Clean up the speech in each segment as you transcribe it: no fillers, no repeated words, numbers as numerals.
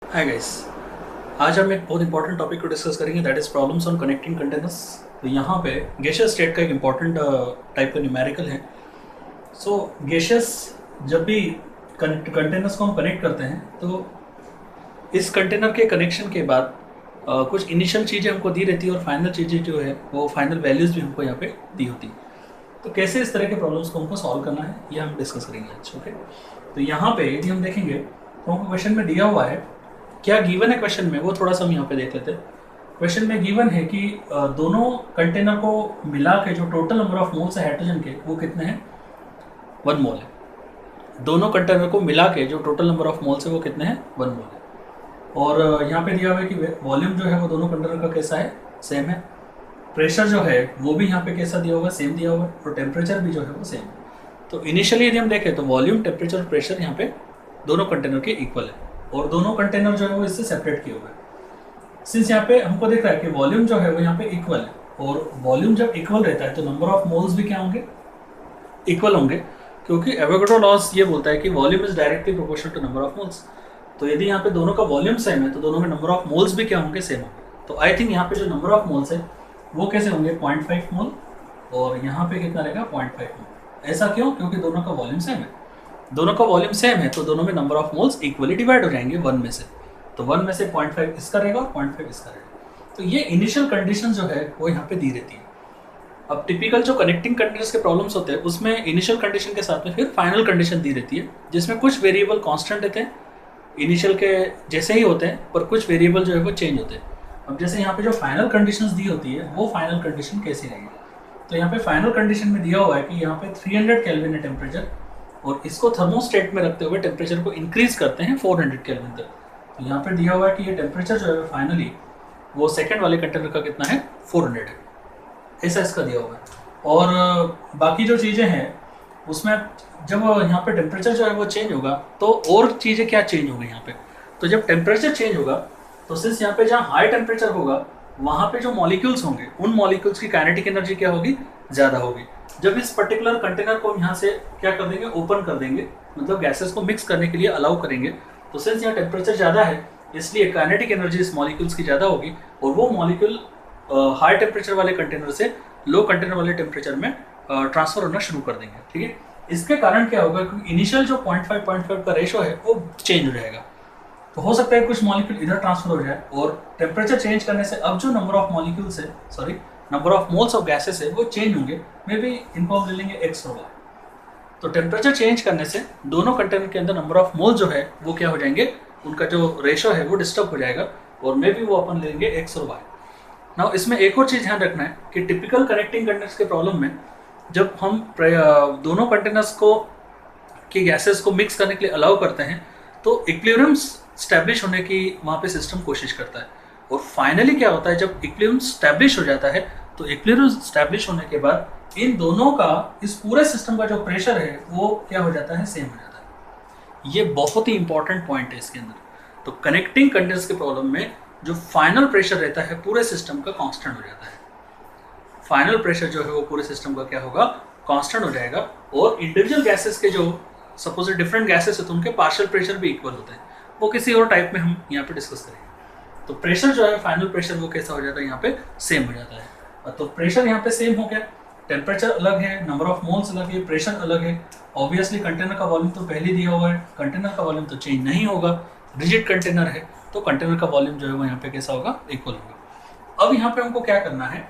Hi guys. आज हम एक बहुत इंपॉर्टेंट टॉपिक को डिस्कस करेंगे, that is problems on connecting containers. तो यहाँ पे गेशियस स्टेट का एक इंपॉर्टेंट टाइप का न्यूमेरिकल है। सो गेशियस जब भी कंटेनर्स को हम कनेक्ट करते हैं तो इस कंटेनर के कनेक्शन के बाद कुछ इनिशियल चीज़ें हमको दी रहती है और फाइनल चीज़ें जो है वो फाइनल वैल्यूज़ भी हमको यहाँ पे दी होती है। तो कैसे इस तरह के प्रॉब्लम्स को हमको सॉल्व करना है ये हम डिस्कस करेंगे आज। ओके, तो यहाँ पे यदि हम देखेंगे तो हमको क्वेश्चन में दिया हुआ है, क्या गिवन है क्वेश्चन में, वो थोड़ा सा हम यहाँ पे देख लेते हैं। क्वेश्चन में गिवन है कि दोनों कंटेनर को मिला के जो टोटल नंबर ऑफ मोल्स है हाइड्रोजन के वो कितने हैं, 1 मोल है। दोनों कंटेनर को मिला के जो टोटल नंबर ऑफ मोल्स है वो कितने हैं, 1 मोल है। और यहाँ पे दिया हुआ है कि वॉल्यूम जो है वो दोनों कंटेनर का कैसा है, सेम है। प्रेशर जो है वो भी यहाँ पे कैसा दिया हुआ है, सेम दिया हुआ है। और टेम्परेचर भी जो है वो सेम है। तो इनिशियली यदि हम देखें तो वॉल्यूम, टेम्परेचर और प्रेशर यहाँ पे दोनों कंटेनर के इक्वल है और दोनों कंटेनर जो है वो इससे सेपरेट किए हुए हैं। सिंस यहाँ पे हमको दिख रहा है कि वॉल्यूम जो है वो यहाँ पे इक्वल है और वॉल्यूम जब इक्वल रहता है तो नंबर ऑफ मोल्स भी क्या होंगे, इक्वल होंगे, क्योंकि एवोगाड्रो लॉज ये बोलता है कि volume is directly proportional to number of moles. तो यदि यहाँ पे दोनों का वॉल्यूम सेम है तो दोनों में नंबर ऑफ मोल्स भी क्या होंगे, सेम होंगे। तो आई थिंक यहाँ पे जो नंबर ऑफ मोल्स है वो कैसे होंगे, 0.5 मोल और यहाँ पे कितना रहेगा, 0.5 मोल। ऐसा क्यों, क्योंकि दोनों का वॉल्यूम सेम है। दोनों का वॉल्यूम सेम है तो दोनों में number of moles equally divide हो जाएंगे 1 में से। तो 1 में से 0.5 इसका रहेगा और 0.5 इसका रहेगा। तो ये इनिशियल कंडीशन जो है वो यहाँ पे दी रहती है। अब टिपिकल जो कनेक्टिंग कंटेनर्स के प्रॉब्लम्स होते हैं उसमें इनिशियल कंडीशन के साथ में फिर फाइनल कंडीशन दी रहती है, जिसमें कुछ वेरिएबल कांस्टेंट रहते हैं, इनिशियल के जैसे ही होते हैं, पर कुछ वेरिएबल जो है वो चेंज होते हैं। अब जैसे यहाँ पे जो फाइनल कंडीशंस दी होती है वो फाइनल कंडीशन कैसी रहेगी, तो यहाँ पे फाइनल कंडीशन में दिया हुआ है कि यहाँ पे 300 केल्विन है टेम्परेचर और इसको थर्मोस्टेट में रखते हुए टेम्परेचर को इंक्रीज करते हैं 400 केल्विन तक। तो यहाँ पे दिया हुआ है कि ये टेम्परेचर जो है फाइनली वो सेकंड वाले कंटेनर का कितना है, 400 है, ऐसा इसका दिया हुआ है। और बाकी जो चीज़ें हैं उसमें जब यहाँ पे टेम्परेचर जो है वो चेंज होगा तो और चीज़ें क्या चेंज होंगी यहाँ पे, तो जब टेम्परेचर चेंज होगा तो सिंस यहाँ पे जहाँ हाई टेम्परेचर होगा वहाँ पे जो मॉलिक्यूल्स होंगे उन मॉलिक्यूल्स की काइनेटिक एनर्जी क्या होगी, ज़्यादा होगी। जब इस पर्टिकुलर कंटेनर को यहाँ से क्या कर देंगे, ओपन कर देंगे, मतलब गैसेस को मिक्स करने के लिए अलाउ करेंगे, तो सिंस यहाँ टेम्परेचर ज़्यादा है इसलिए काइनेटिक एनर्जी इस मॉलिक्यूल्स की ज़्यादा होगी और वो मॉलिक्यूल हाई टेम्परेचर वाले कंटेनर से लो कंटेनर वाले टेम्परेचर में ट्रांसफर होना शुरू कर देंगे। ठीक है, इसके कारण क्या होगा, क्योंकि इनिशियल जो 0.5 का रेशो है वो चेंज हो जाएगा। तो हो सकता है कुछ मॉलिक्यूल इधर ट्रांसफर हो जाए और टेम्परेचर चेंज करने से अब जो नंबर ऑफ मॉलिक्यूल्स है, sorry number of moles of gases है वो चेंज होंगे। मे बी इनको हम ले लेंगे एक्स और वाई। तो टेम्परेचर चेंज करने से दोनों कंटेनर के अंदर नंबर ऑफ मोल्स जो है वो क्या हो जाएंगे, उनका जो रेशो है वो डिस्टर्ब हो जाएगा और मे बी वो अपन ले लेंगे एक्स और वाई। नाउ इसमें एक और चीज़ ध्यान रखना है कि टिपिकल कनेक्टिंग कंटेनर्स के प्रॉब्लम में जब हम दोनों कंटेनर्स को की गैसेस को मिक्स करने के लिए अलाउ करते हैं तो इक्विलिब्रियम स्टैब्लिश होने की वहाँ पे सिस्टम कोशिश करता है। और फाइनली क्या होता है, जब इक्विलिब्रियम स्टैब्लिश हो जाता है तो इक्विलिब्रियम स्टैब्लिश होने के बाद इन दोनों का, इस पूरे सिस्टम का जो प्रेशर है वो क्या हो जाता है, सेम हो जाता है। ये बहुत ही इंपॉर्टेंट पॉइंट है इसके अंदर। तो कनेक्टिंग कंटेनर्स के प्रॉब्लम में जो फाइनल प्रेशर रहता है पूरे सिस्टम का कांस्टेंट हो जाता है। फाइनल प्रेशर जो है वो पूरे सिस्टम का क्या होगा, कांस्टेंट हो जाएगा। और इंडिविजुअल गैसेस के जो सपोज डिफरेंट गैसेस है तो उनके पार्शियल प्रेशर भी इक्वल होते हैं, वो किसी और टाइप में हम यहाँ पे डिस्कस करेंगे। तो प्रेशर जो है फाइनल प्रेशर वो कैसा हो जाता है, यहाँ पे सेम हो जाता है। तो प्रेशर यहाँ पे सेम हो गया, टेम्परेचर अलग है, नंबर ऑफ मोल्स अलग है, प्रेशर अलग है। ऑब्वियसली कंटेनर का वॉल्यूम तो पहले दिया हुआ है, कंटेनर का वॉल्यूम तो चेंज नहीं होगा, रिजिड कंटेनर है तो कंटेनर का वॉल्यूम जो है वो यहाँ पे कैसा होगा, इक्वल होगा। अब यहाँ पे हमको क्या करना है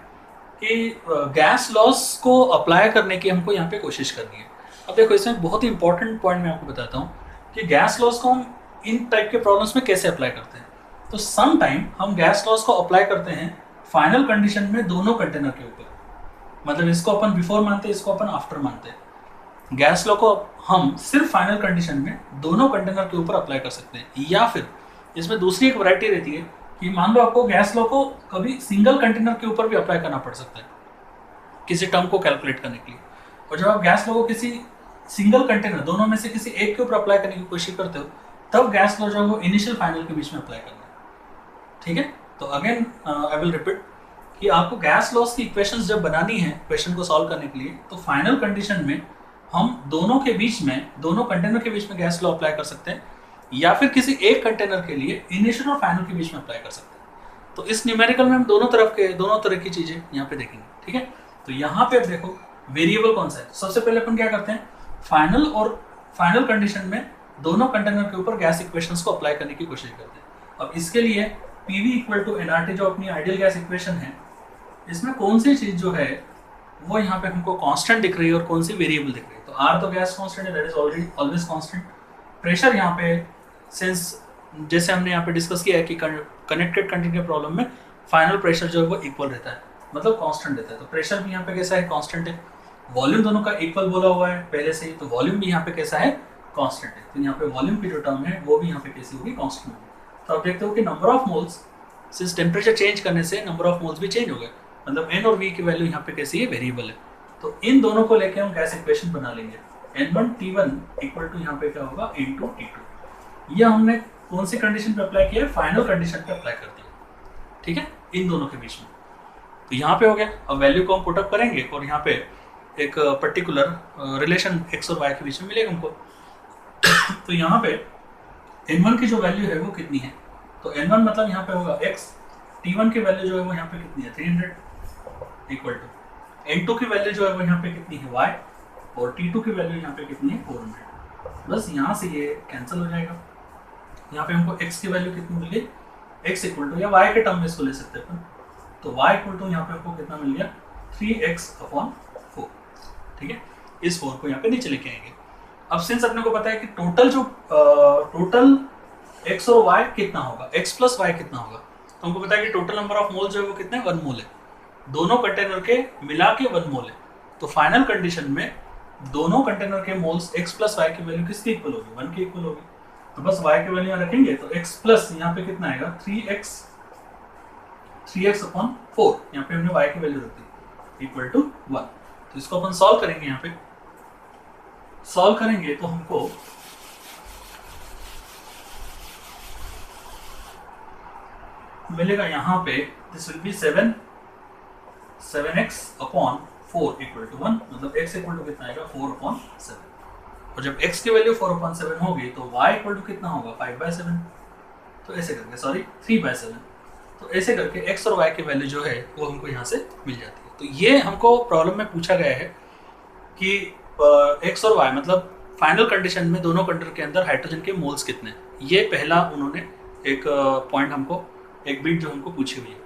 कि गैस लॉस को अप्लाई करने की हमको यहाँ पे कोशिश करनी है। अब देखो इसमें बहुत ही इंपॉर्टेंट पॉइंट मैं आपको बताता हूँ कि गैस लॉस को हम इन टाइप के प्रॉब्लम्स में कैसे अप्लाई करते हैं। तो सम टाइम हम गैस लॉस को अप्लाई करते हैं फाइनल कंडीशन में दोनों कंटेनर के ऊपर, मतलब इसको अपन बिफोर मानते हैं, इसको अपन आफ्टर मानते हैं। गैस लॉ को हम सिर्फ फाइनल कंडीशन में दोनों कंटेनर के ऊपर अप्लाई कर सकते हैं, या फिर इसमें दूसरी एक वैरायटी रहती है कि मान लो आपको गैस लॉ को कभी सिंगल कंटेनर के ऊपर भी अप्लाई करना पड़ सकता है किसी टर्म को कैलकुलेट करने के लिए। और जब आप गैस लॉ को किसी सिंगल कंटेनर, दोनों में से किसी एक के ऊपर अप्लाई करने की कोशिश करते हो तब गैस लॉ जो है वो इनिशियल फाइनल के बीच में अप्लाई करना है। ठीक है, तो अगेन आई विल रिपीट कि आपको गैस लॉस की इक्वेशंस जब बनानी है क्वेश्चन को सॉल्व करने के लिए, तो फाइनल कंडीशन में हम दोनों के बीच में, दोनों कंटेनर के बीच में गैस लॉ अप्लाई कर सकते हैं। या फिर किसी एक कंटेनर के लिए इनिशियल और फाइनल के बीच में अप्लाई कर सकते हैं। तो इस न्यूमेरिकल में हम दोनों तरह की चीजें यहाँ पे देखेंगे, ठीक है। तो यहाँ पे देखो वेरिएबल कौन सा है। सबसे पहले अपन क्या करते हैं, फाइनल कंडीशन में दोनों कंटेनर के ऊपर गैस इक्वेशंस को अप्लाई करने की कोशिश करते हैं। अब इसके लिए पीवी इक्वल टू एनआरटी जो अपनी आइडियल गैस इक्वेशन है, इसमें कौन सी चीज जो है वो यहाँ पे हमको कांस्टेंट दिख रही है और कौन सी वेरिएबल दिख रही है। तो आर तो गैस कांस्टेंट है, that is always constant. Pressure यहाँ पे सिंस जैसे हमने यहाँ पे डिस्कस किया है कि कनेक्टेड कंटेनर के प्रॉब्लम में फाइनल प्रेशर जो है वो इक्वल रहता है, मतलब कांस्टेंट रहता है। तो प्रेशर भी यहाँ पे कैसा है, कांस्टेंट है। वॉल्यूम दोनों का इक्वल बोला हुआ है पहले से ही, तो वॉल्यूम भी यहाँ पे कैसा है, कांस्टेंट है। तो यहाँ पे वॉल्यूम की जो टर्म है वो भी यहाँ पे कैसी होगी, कांस्टेंट होगी। तो आप देखते हो कि number of moles since temperature change करने से नंबर ऑफ मोल्स भी चेंज हो गए, मतलब एन और वी की वैल्यू यहाँ पे कैसी है, वेरिएबल है। तो इन दोनों को लेके हम गैस इक्वेशन बना लेंगे। N1 T1 इक्वल टू यहाँ पे क्या होगा, N2 T2। ये हमने कौन सी कंडीशन पे अप्लाई किया है, फाइनल कंडीशन पे अप्लाई कर दिया, ठीक है, इन दोनों के बीच में। तो यहाँ पे हो गया। अब वैल्यू को हम पुटअप करेंगे और यहाँ पे एक पर्टिकुलर रिलेशन x और y के बीच में मिलेगा हमको। तो यहाँ पे N1 की जो वैल्यू है वो कितनी है, तो N1 मतलब यहाँ पे होगा x, T1 की वैल्यू जो है वो यहाँ पे कितनी है, 300 इक्वल टू N2 की वैल्यू जो है वो यहाँ पे कितनी है, y, और T2 की वैल्यू यहाँ पे कितनी है, 400। बस यहाँ से ये कैंसिल हो जाएगा। यहाँ पे हमको x की वैल्यू कितनी मिली, x इक्वल टू, या y के टर्म में इसको ले सकते हैं अपन, तो y इक्वल टू यहाँ पे हमको कितना मिल गया, 3x/4, ठीक है। इस 4 को यहाँ पे नीचे लेके आएंगे। अब सिंस अपने को पता है कि टोटल x और y कितना होगा, x प्लस y कितना होगा, तो हमको पता है कि टोटल नंबर ऑफ मोल जो है वो कितना है, 1 मोल है। दोनों कंटेनर के मिला के 1 मोल है। तो फाइनल कंडीशन में दोनों कंटेनर के मोल्स x प्लस y की वैल्यू किसकी इक्वल होगी, 1 की इक्वल होगी। तो बस y की वैल्यू यहाँ रखेंगे, तो x प्लस यहाँ पे कितना आएगा, 3x/4, यहाँ पे हमने y की वैल्यू रख दी इक्वल टू 1। तो इसको अपन सॉल्व करेंगे। यहाँ पे सॉल्व करेंगे तो हमको मिलेगा यहाँ पे, this will be 7x/4 equal to 1, मतलब x इक्वल टू कितना आएगा, 4/7। और जब x की वैल्यू 4/7 होगी तो y इक्वल टू कितना होगा, 5/7। तो ऐसे करके, सॉरी 3/7। तो ऐसे करके x और y की वैल्यू जो है वो हमको यहाँ से मिल जाती है। तो ये हमको प्रॉब्लम में पूछा गया है कि x और y मतलब फाइनल कंडीशन में दोनों कंटेनर के अंदर हाइड्रोजन के मोल्स कितने हैं। ये पहला उन्होंने एक पॉइंट हमको, एक बिट जो हमको पूछी हुई है।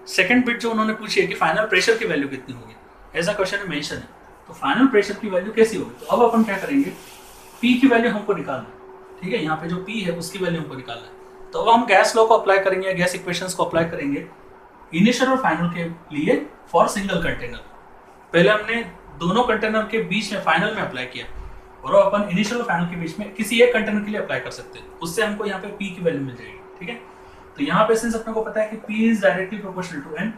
सेकंड बिट जो उन्होंने पूछी है कि फाइनल प्रेशर की वैल्यू कितनी होगी, ऐसा क्वेश्चन में मेंशन है। तो फाइनल प्रेशर की वैल्यू कैसी होगी, तो अब अपन क्या करेंगे, P की वैल्यू हमको निकालना है, ठीक है। यहाँ पे जो P है उसकी वैल्यू हमको निकालना है। तो अब हम गैस लॉ को अप्लाई करेंगे, गैस इक्वेशंस को अप्लाई करेंगे इनिशियल और फाइनल के लिए फॉर सिंगल कंटेनर। पहले हमने दोनों कंटेनर के बीच में फाइनल में अप्लाई किया, और अपन इनिशियल और फाइनल के बीच में किसी एक कंटेनर के लिए अप्लाई कर सकते हैं। उससे हमको यहाँ पे P की वैल्यू मिल जाएगी, ठीक है। तो यहाँ पे सिंस अपने को पता है कि P is directly proportional to N,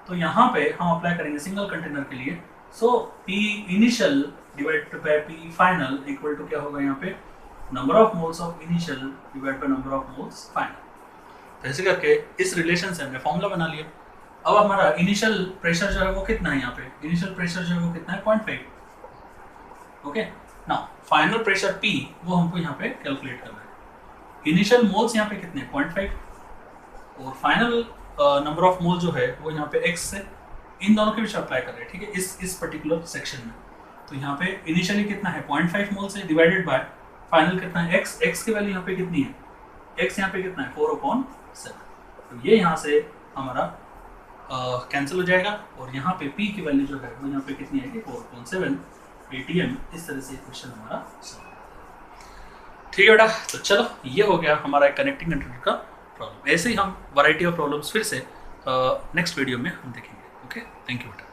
तो यहाँ पे हम अप्लाई करेंगे सिंगल कंटेनर के लिए। So P initial divided by P final equal to क्या होगा, यहाँ पे number of moles of initial divided by number of moles final. तो ऐसे करके इस रिलेशन से हमने फॉर्मूला बना लिया। अब हमारा इनिशियल प्रेशर जो है वो कितना है, यहाँ पे इनिशियल प्रेशर जो है वो कितना है, 0.5। Okay, now final pressure P वो हमको यहाँ पे कैलकुलेट करना है। इनिशियल मोल्स यहाँ पे कितने, 0.5, और फाइनल नंबर ऑफ मोल जो है वो यहाँ पे x से इन दोनों के बीच अप्लाई कर रहे हैं, ठीक है, इस पर्टिकुलर सेक्शन में। तो यहाँ पे इनिशियली कितना है, 0.5 मोल से डिवाइडेड बाय फाइनल कितना है, x की वैल्यू यहाँ पे कितनी है, x यहाँ पे कितना है, 4/7। तो ये यहाँ से हमारा कैंसिल हो जाएगा, और यहाँ पे P की वैल्यू जो है वो यहाँ पे कितनी है, 4/7 atm। इस तरह से क्वेश्चन हमारा, ठीक है बेटा। तो चलो ये हो गया हमारा कनेक्टिंग कंटेनर का प्रॉब्लम। ऐसे ही हम वैरायटी ऑफ प्रॉब्लम्स फिर से नेक्स्ट वीडियो में हम देखेंगे। ओके, थैंक यू बेटा।